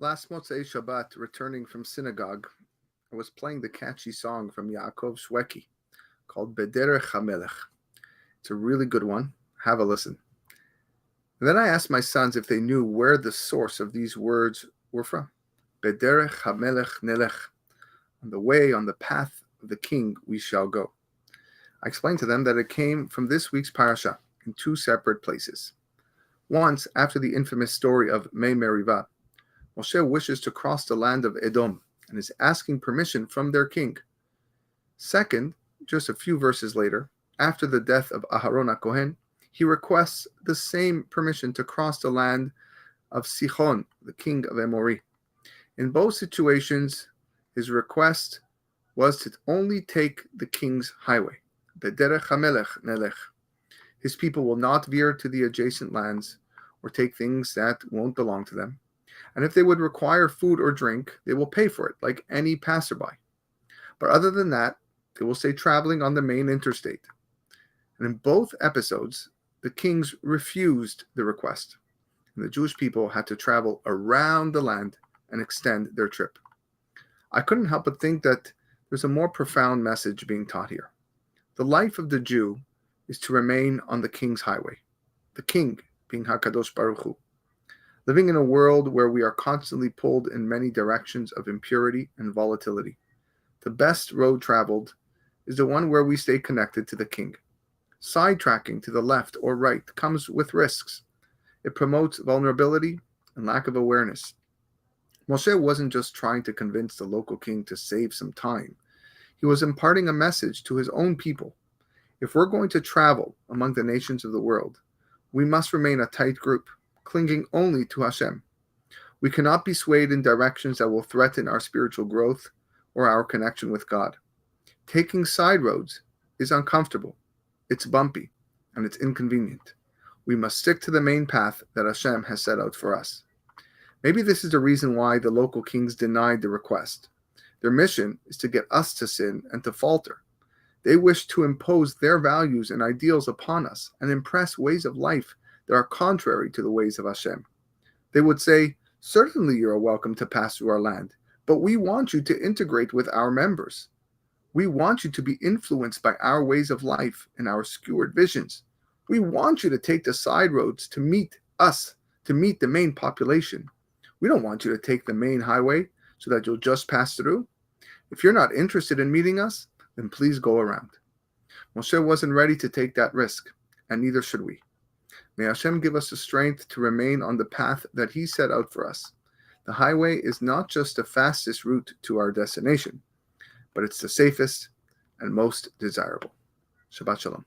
Last Motzei Shabbat, returning from synagogue, I was playing the catchy song from Yaakov Shweki called Bederech Hamelech. It's a really good one. Have a listen. And then I asked my sons if they knew where the source of these words were from. Bederech Hamelech Nelech. On the way, on the path of the king, we shall go. I explained to them that it came from this week's Parasha in two separate places. Once, after the infamous story of Mei Merivah, Moshe wishes to cross the land of Edom and is asking permission from their king. Second, just a few verses later, after the death of Aharon HaKohen, he requests the same permission to cross the land of Sichon, the king of Emori. In both situations, his request was to only take the king's highway, Bederech Hamelech Nelech. His people will not veer to the adjacent lands or take things that won't belong to them. And if they would require food or drink, they will pay for it, like any passerby. But other than that, they will stay traveling on the main interstate. And in both episodes, the kings refused the request, and the Jewish people had to travel around the land and extend their trip. I couldn't help but think that there's a more profound message being taught here. The life of the Jew is to remain on the king's highway, the king being HaKadosh Baruch Hu. Living in a world where we are constantly pulled in many directions of impurity and volatility, the best road traveled is the one where we stay connected to the king. Sidetracking to the left or right comes with risks. It promotes vulnerability and lack of awareness. Moshe wasn't just trying to convince the local king to save some time. He was imparting a message to his own people. If we're going to travel among the nations of the world, we must remain a tight group, clinging only to Hashem. We cannot be swayed in directions that will threaten our spiritual growth or our connection with God. Taking side roads is uncomfortable, it's bumpy, and it's inconvenient. We must stick to the main path that Hashem has set out for us. Maybe this is the reason why the local kings denied the request. Their mission is to get us to sin and to falter. They wish to impose their values and ideals upon us and impress ways of life that are contrary to the ways of Hashem. They would say, certainly you are welcome to pass through our land, but we want you to integrate with our members. We want you to be influenced by our ways of life and our skewered visions. We want you to take the side roads to meet us, to meet the main population. We don't want you to take the main highway so that you'll just pass through. If you're not interested in meeting us, then please go around. Moshe wasn't ready to take that risk, and neither should we. May Hashem give us the strength to remain on the path that He set out for us. The highway is not just the fastest route to our destination, but it's the safest and most desirable. Shabbat Shalom.